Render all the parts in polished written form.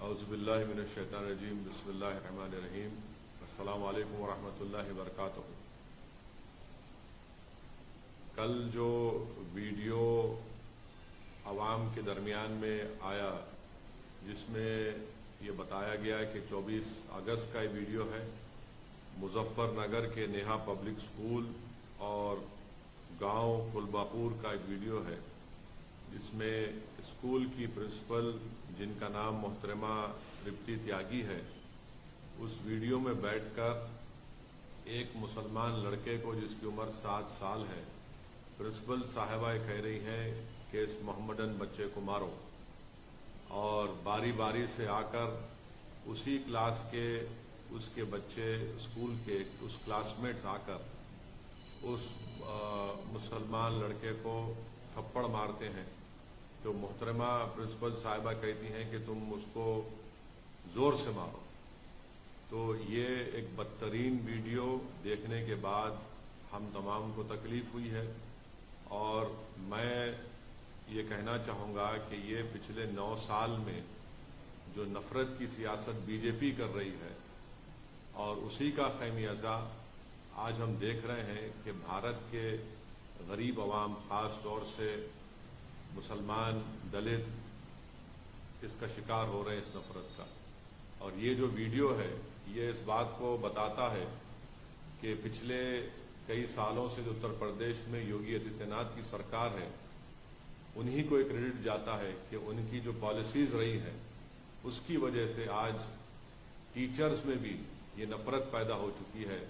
اعوذ باللہ من الشیطان الرجیم بسم اللہ الرحمن الرحیم السلام علیکم ورحمۃ اللہ وبرکاتہ۔ کل جو ویڈیو عوام کے درمیان میں آیا جس میں یہ بتایا گیا کہ 24 اگست کا یہ ویڈیو ہے، مظفر نگر کے نیہا پبلک سکول اور گاؤں کلباپور کا ایک ویڈیو ہے جس میں اسکول کی پرنسپل جن کا نام محترمہ ترپتی تیاگی ہے، اس ویڈیو میں بیٹھ کر ایک مسلمان لڑکے کو جس کی عمر 7 سال ہے، پرنسپل صاحبہ کہہ رہی ہیں کہ اس محمدن بچے کو مارو، اور باری باری سے آ کر اسی کلاس کے اس کے بچے اسکول کے اس کلاس میٹس آ کر اس مسلمان لڑکے کو تھپڑ مارتے ہیں۔ تو محترمہ پرنسپل صاحبہ کہتی ہیں کہ تم اس کو زور سے مارو۔ تو یہ ایک بدترین ویڈیو دیکھنے کے بعد ہم تمام کو تکلیف ہوئی ہے، اور میں یہ کہنا چاہوں گا کہ یہ پچھلے 9 سال میں جو نفرت کی سیاست بی جے پی کر رہی ہے، اور اسی کا خمیازہ آج ہم دیکھ رہے ہیں کہ بھارت کے غریب عوام، خاص طور سے مسلمان، دلت اس کا شکار ہو رہے ہیں، اس نفرت کا۔ اور یہ جو ویڈیو ہے یہ اس بات کو بتاتا ہے کہ پچھلے کئی سالوں سے جو اتر پردیش میں یوگی آدتیہ ناتھ کی سرکار ہے، انہی کو ایک کریڈٹ جاتا ہے کہ ان کی جو پالیسیز رہی ہیں اس کی وجہ سے آج ٹیچرز میں بھی یہ نفرت پیدا ہو چکی ہے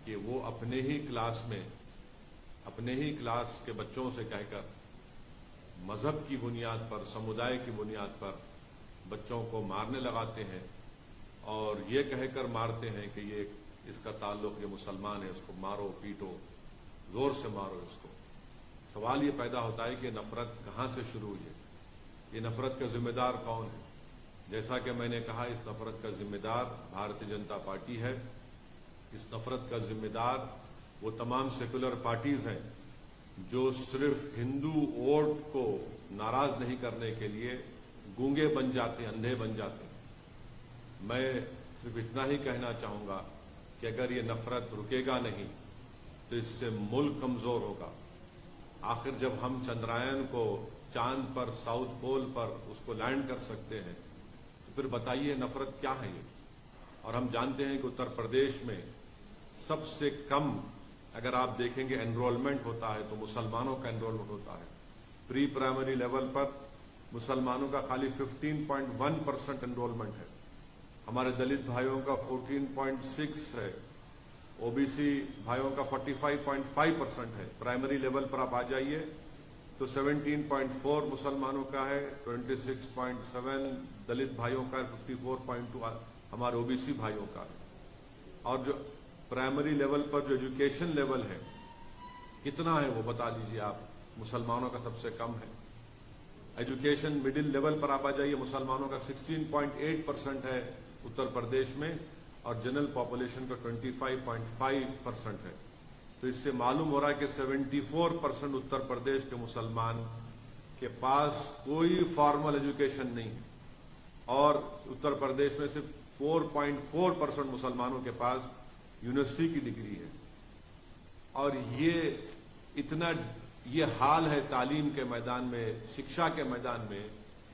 کہ وہ اپنے ہی کلاس کے بچوں سے کہہ کر مذہب کی بنیاد پر، سمودائے کی بنیاد پر بچوں کو مارنے لگاتے ہیں، اور یہ کہہ کر مارتے ہیں کہ یہ اس کا تعلق یہ مسلمان ہے، اس کو مارو پیٹو، زور سے مارو اس کو۔ سوال یہ پیدا ہوتا ہے کہ نفرت کہاں سے شروع ہوئی ہے، یہ نفرت کا ذمہ دار کون ہے؟ جیسا کہ میں نے کہا، اس نفرت کا ذمہ دار بھارتیہ جنتا پارٹی ہے۔ اس نفرت کا ذمہ دار وہ تمام سیکولر پارٹیز ہیں جو صرف ہندو ووٹ کو ناراض نہیں کرنے کے لیے گونگے بن جاتے ہیں، اندھے بن جاتے ہیں۔ میں صرف اتنا ہی کہنا چاہوں گا کہ اگر یہ نفرت رکے گا نہیں تو اس سے ملک کمزور ہوگا۔ آخر جب ہم چندرائن کو چاند پر، ساؤتھ پول پر اس کو لینڈ کر سکتے ہیں تو پھر بتائیے نفرت کیا ہے یہ؟ اور ہم جانتے ہیں کہ اتر پردیش میں سب سے کم اگر آپ دیکھیں گے انرولمنٹ ہوتا ہے تو مسلمانوں کا انرولمنٹ ہوتا ہے۔ پری پرائمری لیول پر مسلمانوں کا خالی 15.1% انرولمنٹ ہے، ہمارے دلت بھائیوں کا 14.6 ہے، او بی سی بھائیوں کا 45.5% ہے۔ پرائمری لیول پر آپ آ جائیے تو 17.4 مسلمانوں کا ہے، 26.7 دلت بھائیوں کا ہے، 54.2 ہمارے او بی سی بھائیوں کا ہے۔ اور جو پرائمری لیول پر جو ایجوکیشن لیول ہے کتنا ہے وہ بتا دیجیے آپ؟ مسلمانوں کا سب سے کم ہے۔ ایجوکیشن مڈل لیول پر آپ آ جائیے، مسلمانوں کا 16.8% ہے اتر پردیش میں، اور جنرل پاپولیشن کا 25.5% ہے۔ تو اس سے معلوم ہو رہا ہے کہ 74% اتر پردیش کے مسلمان کے پاس کوئی فارمل ایجوکیشن نہیں ہے، اور اتر پردیش میں صرف 4.4% مسلمانوں کے پاس یونیورسٹی کی ڈگری ہے۔ اور یہ حال ہے تعلیم کے میدان میں، شکشا کے میدان میں۔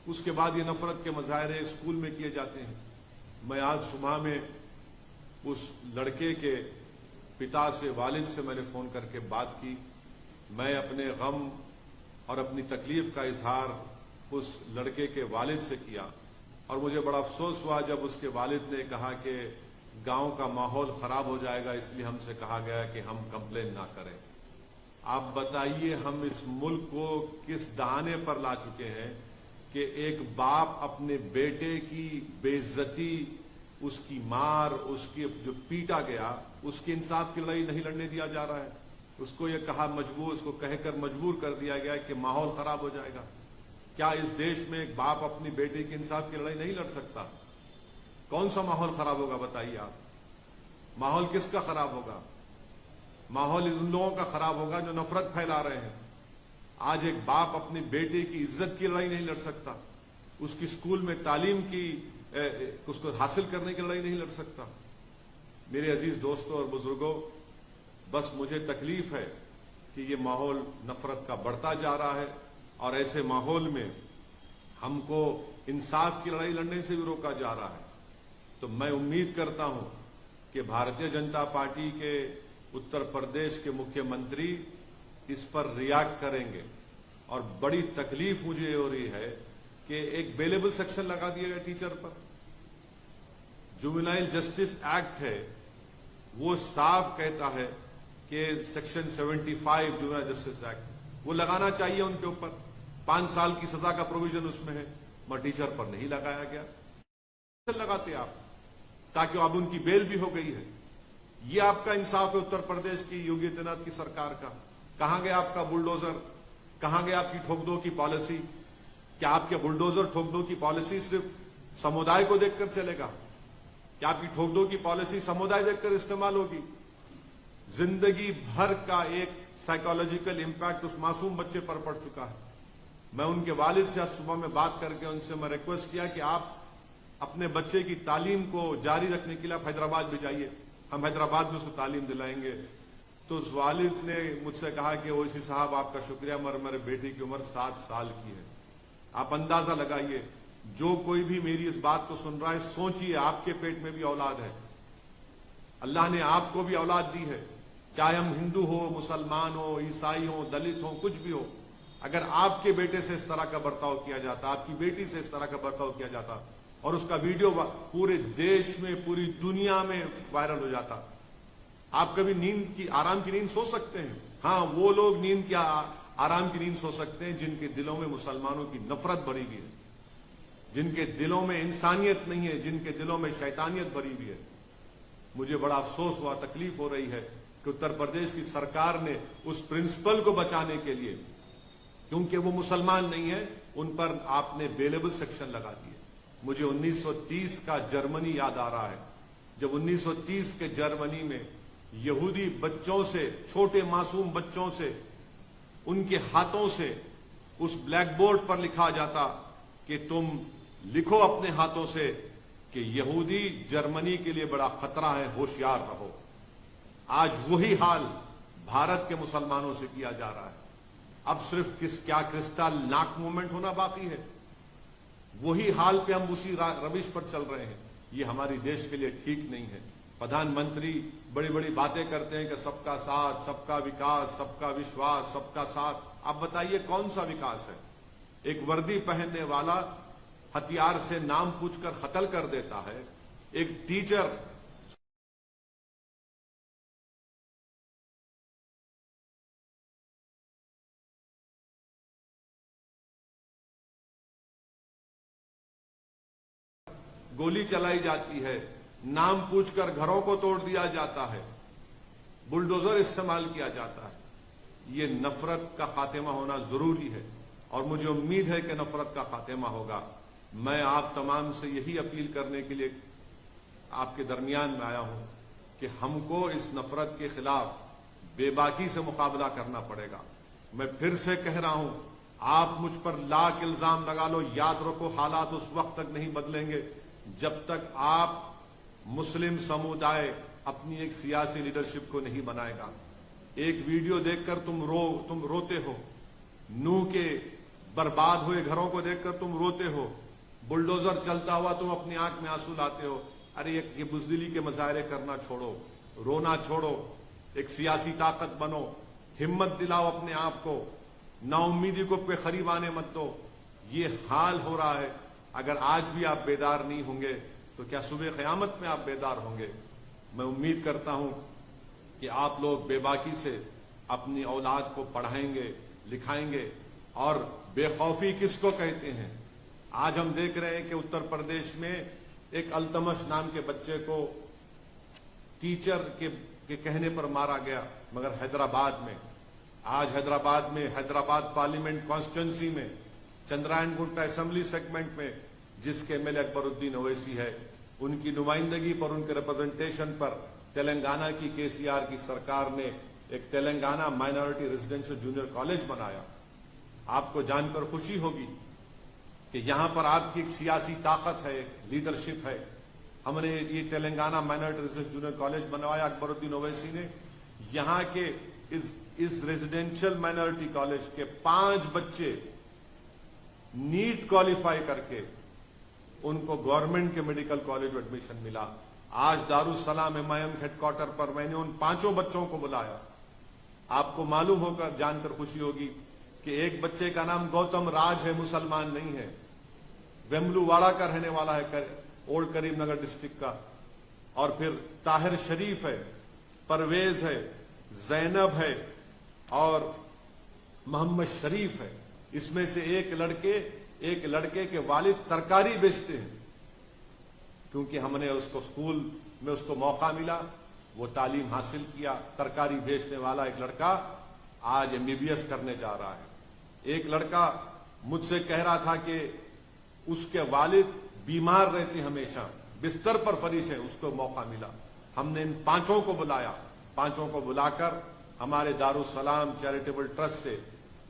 اس کے بعد یہ نفرت کے مظاہرے اسکول میں کیے جاتے ہیں۔ میں آج صبح میں اس لڑکے کے پتا سے، والد سے میں نے فون کر کے بات کی۔ میں اپنے غم اور اپنی تکلیف کا اظہار اس لڑکے کے والد سے کیا، اور مجھے بڑا افسوس ہوا جب اس کے والد نے کہا کہ گاؤں کا ماحول خراب ہو جائے گا، اس لیے ہم سے کہا گیا کہ ہم کمپلین نہ کریں۔ آپ بتائیے ہم اس ملک کو کس دہانے پر لا چکے ہیں کہ ایک باپ اپنے بیٹے کی بے عزتی، اس کی مار، اس کی جو پیٹا گیا، اس کی انصاف کی لڑائی نہیں لڑنے دیا جا رہا ہے۔ اس کو یہ اس کو کہہ کر مجبور کر دیا گیا کہ ماحول خراب ہو جائے گا۔ کیا اس دیش میں ایک باپ اپنی بیٹے کی انصاف کی لڑائی نہیں لڑ سکتا؟ کون سا ماحول خراب ہوگا بتائیے آپ؟ ماحول کس کا خراب ہوگا؟ ماحول ان لوگوں کا خراب ہوگا جو نفرت پھیلا رہے ہیں۔ آج ایک باپ اپنی بیٹے کی عزت کی لڑائی نہیں لڑ سکتا، اس کی اسکول میں تعلیم کی اس کو حاصل کرنے کی لڑائی نہیں لڑ سکتا؟ میرے عزیز دوستوں اور بزرگوں، بس مجھے تکلیف ہے کہ یہ ماحول نفرت کا بڑھتا جا رہا ہے، اور ایسے ماحول میں ہم کو انصاف کی لڑائی لڑنے سے بھی روکا جا رہا ہے۔ تو میں امید کرتا ہوں کہ بھارتیہ جنتا پارٹی کے اتر پردیش کے مکھیہ منتری اس پر ریاکٹ کریں گے، اور بڑی تکلیف مجھے ہو رہی ہے کہ ایک بیلیبل سیکشن لگا دیا گیا ٹیچر پر۔ جوینائل جسٹس ایکٹ ہے، وہ صاف کہتا ہے کہ سیکشن 75 جوینائل جسٹس ایکٹ وہ لگانا چاہیے ان کے اوپر، 5 سال کی سزا کا پروویژن اس میں ہے، مگر ٹیچر پر نہیں لگایا گیا۔ لگاتے آپ تاکہ اب ان کی بیل بھی ہو گئی ہے۔ یہ آپ کا انصاف ہے اتر پردیش کی یوگی آدتیہ ناتھ کی سرکار کا؟ کہاں گیا آپ کا بلڈوزر؟ کہاں گیا آپ کی ٹھوک دو کی پالیسی؟ کیا آپ کے بلڈوزر ٹھوک دو کی پالیسی صرف سمودائے کو دیکھ کر چلے گا؟ کیا آپ کی ٹھوک دو کی پالیسی سمودائے دیکھ کر استعمال ہوگی؟ زندگی بھر کا ایک سائیکالوجیکل امپیکٹ اس معصوم بچے پر پڑ چکا ہے۔ میں ان کے والد سے آج صبح میں بات کر کے ان سے میں ریکویسٹ کیا کہ آپ اپنے بچے کی تعلیم کو جاری رکھنے کے لیے آپ حیدرآباد بھی جائیے، ہم حیدرآباد میں اس کو تعلیم دلائیں گے۔ تو اس والد نے مجھ سے کہا کہ اویسی صاحب آپ کا شکریہ، مگر میرے بیٹے کی عمر 7 سال کی ہے۔ آپ اندازہ لگائیے، جو کوئی بھی میری اس بات کو سن رہا ہے، سوچئے آپ کے پیٹ میں بھی اولاد ہے، اللہ نے آپ کو بھی اولاد دی ہے، چاہے ہم ہندو ہو، مسلمان ہو، عیسائی ہو، دلت ہو، کچھ بھی ہو۔ اگر آپ کے بیٹے سے اس طرح کا برتاؤ کیا جاتا، آپ کی بیٹی سے اس طرح کا برتاؤ کیا جاتا، اور اس کا ویڈیو پورے دیش میں، پوری دنیا میں وائرل ہو جاتا، آپ کبھی نیند کی، آرام کی نیند سو سکتے ہیں؟ ہاں، وہ لوگ نیند کی، آرام کی نیند سو سکتے ہیں جن کے دلوں میں مسلمانوں کی نفرت بھری ہوئی ہے، جن کے دلوں میں انسانیت نہیں ہے، جن کے دلوں میں شیطانیت بھری ہوئی ہے۔ مجھے بڑا افسوس ہوا، تکلیف ہو رہی ہے کہ اتر پردیش کی سرکار نے اس پرنسپل کو بچانے کے لیے، کیونکہ وہ مسلمان نہیں ہے، ان پر آپ نے بیلیبل سیکشن لگا دیے۔ مجھے 1930 کا جرمنی یاد آ رہا ہے، جب 1930 کے جرمنی میں یہودی بچوں سے، چھوٹے معصوم بچوں سے، ان کے ہاتھوں سے اس بلیک بورڈ پر لکھا جاتا کہ تم لکھو اپنے ہاتھوں سے کہ یہودی جرمنی کے لیے بڑا خطرہ ہے، ہوشیار رہو۔ آج وہی حال بھارت کے مسلمانوں سے کیا جا رہا ہے۔ اب صرف کیا کرسٹل ناک موومنٹ ہونا باقی ہے؟ وہی حال پہ ہم اسی روش پر چل رہے ہیں۔ یہ ہماری دیش کے لیے ٹھیک نہیں ہے۔ پردھان منتری بڑی بڑی باتیں کرتے ہیں کہ سب کا ساتھ، سب کا وکاس، سب کا وشواس، سب کا ساتھ۔ اب بتائیے کون سا وکاس ہے؟ ایک وردی پہننے والا ہتھیار سے نام پوچھ کر قتل کر دیتا ہے، ایک ٹیچر گولی چلائی جاتی ہے، نام پوچھ کر گھروں کو توڑ دیا جاتا ہے، بلڈوزر استعمال کیا جاتا ہے۔ یہ نفرت کا خاتمہ ہونا ضروری ہے، اور مجھے امید ہے کہ نفرت کا خاتمہ ہوگا۔ میں آپ تمام سے یہی اپیل کرنے کے لیے آپ کے درمیان میں آیا ہوں کہ ہم کو اس نفرت کے خلاف بے باکی سے مقابلہ کرنا پڑے گا۔ میں پھر سے کہہ رہا ہوں، آپ مجھ پر لاکھ الزام لگا لو، یاد رکھو حالات اس وقت تک نہیں بدلیں گے جب تک آپ مسلم سمودائے اپنی ایک سیاسی لیڈرشپ کو نہیں بنائے گا۔ ایک ویڈیو دیکھ کر تم روتے ہو، نوح کے برباد ہوئے گھروں کو دیکھ کر تم روتے ہو، بلڈوزر چلتا ہوا تم اپنی آنکھ میں آنسو لاتے ہو۔ ارے یہ بزدلی کے مظاہرے کرنا چھوڑو، رونا چھوڑو، ایک سیاسی طاقت بنو، ہمت دلاؤ اپنے آپ کو، نا امیدی کو پہ قریب آنے مت دو۔ یہ حال ہو رہا ہے، اگر آج بھی آپ بیدار نہیں ہوں گے تو کیا صبح قیامت میں آپ بیدار ہوں گے؟ میں امید کرتا ہوں کہ آپ لوگ بے باکی سے اپنی اولاد کو پڑھائیں گے، لکھائیں گے۔ اور بے خوفی کس کو کہتے ہیں؟ آج ہم دیکھ رہے ہیں کہ اتر پردیش میں ایک التمش نام کے بچے کو ٹیچر کے کہنے پر مارا گیا، مگر حیدرآباد میں، آج حیدرآباد میں، حیدرآباد پارلیمنٹ کانسٹیچوئنسی میں، چندرائن گنٹا اسمبلی سیگمنٹ میں، جس کے ایم ایل اے اکبر الدین اویسی ہے، ان کی نمائندگی پر، ان کے ریپرزنٹیشن پر تلنگانہ کی KCR کی سرکار نے ایک Telangana minority residential junior college بنایا۔ آپ کو جان کر خوشی ہوگی کہ یہاں پر آپ کی ایک سیاسی طاقت ہے، ایک لیڈرشپ ہے. ہم نے یہ Telangana minority research junior college بنوایا اکبر الدین اویسی نے. یہاں کے اس ریزیڈینشل مائنرٹی کالج کے 5 بچے نیٹ کوالیفائی کر کے ان کو گورنمنٹ کے میڈیکل کالج میں ایڈمیشن ملا. آج دارالسلام MIM ہیڈ کوارٹر پر میں نے ان 5 بچوں کو بلایا. آپ کو معلوم ہو کر جان کر خوشی ہوگی کہ ایک بچے کا نام گوتم راج ہے، مسلمان نہیں ہے، ویملو واڑہ کا رہنے والا ہے، اولڈ کریم نگر ڈسٹرکٹ کا. اور پھر طاہر شریف ہے، پرویز ہے، زینب ہے اور محمد شریف ہے. اس میں سے ایک لڑکے کے والد ترکاری بیچتے ہیں. کیونکہ ہم نے اس کو اسکول میں اس کو موقع ملا، وہ تعلیم حاصل کیا. ترکاری بیچنے والا ایک لڑکا آج MBBS کرنے جا رہا ہے. ایک لڑکا مجھ سے کہہ رہا تھا کہ اس کے والد بیمار رہتے ہمیشہ، بستر پر فریش ہے، اس کو موقع ملا. ہم نے ان 5 کو بلایا. 5 کو بلا کر ہمارے دارالسلام چیریٹیبل ٹرسٹ سے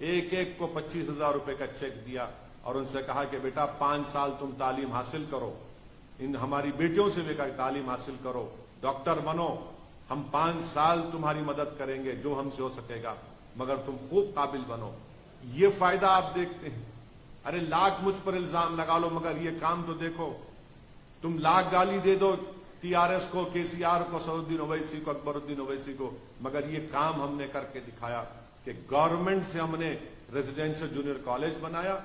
ایک کو 25,000 روپے کا چیک دیا اور ان سے کہا کہ بیٹا 5 سال تم تعلیم حاصل کرو، ان ہماری بیٹیوں سے بھی کہا تعلیم حاصل کرو، ڈاکٹر بنو، ہم 5 سال تمہاری مدد کریں گے جو ہم سے ہو سکے گا، مگر تم خوب قابل بنو. یہ فائدہ آپ دیکھتے ہیں. ارے لاکھ مجھ پر الزام لگا لو مگر یہ کام تو دیکھو. تم لاکھ گالی دے دو TRS کو، KCR کو، سعد الدین اویسی کو، اکبر الدین اویسی کو، مگر یہ کام ہم نے کر کے دکھایا کہ گورنمنٹ سے ہم نے ریزیڈینشل جونیئر کالج بنایا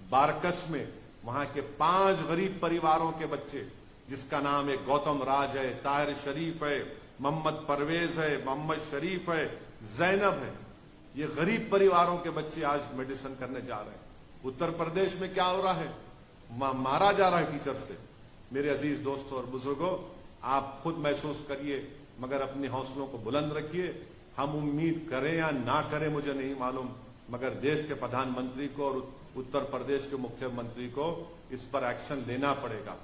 بارکس میں. وہاں کے 5 غریب پریواروں کے بچے جس کا نام ہے گوتم راج ہے، طاہر شریف ہے، محمد پرویز ہے، محمد شریف ہے، زینب ہے. یہ غریب پریواروں کے بچے آج میڈیسن کرنے جا رہے ہیں. اتر پردیش میں کیا ہو رہا ہے؟ مارا جا رہا ہے ٹیچر سے. میرے عزیز دوستوں اور بزرگوں، آپ خود محسوس کریے مگر اپنے حوصلوں کو بلند رکھیے. ہم امید کریں یا نہ کریں مجھے نہیں معلوم، مگر دیش کے پردھان منتری کو اور اتر پردیش کے مکھیہ منتری کو اس پر ایکشن لینا پڑے گا.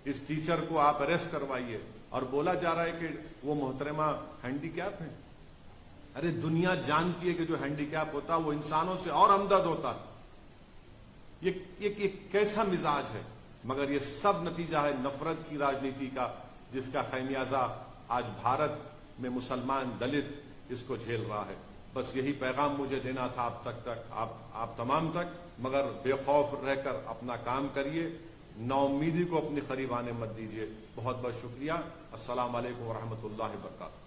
اس ٹیچر کو آپ اریسٹ کروائیے. اور بولا جا رہا ہے کہ وہ محترمہ ہینڈی کیپ ہیں. ارے دنیا جانتی ہے کہ جو ہینڈی کیپ ہوتا وہ انسانوں سے اور ہمدرد ہوتا. یہ کیسا مزاج ہے؟ مگر یہ سب نتیجہ ہے نفرت کی راجنیتی کا، جس کا خمیازہ آج بھارت میں مسلمان دلت اس کو جھیل رہا ہے. بس یہی پیغام مجھے دینا تھا آپ تمام تک. مگر بے خوف رہ کر اپنا کام کریے، نا امیدی کو اپنی قریب آنے مت دیجیے. بہت بہت شکریہ. السلام علیکم ورحمۃ اللہ وبرکاتہ.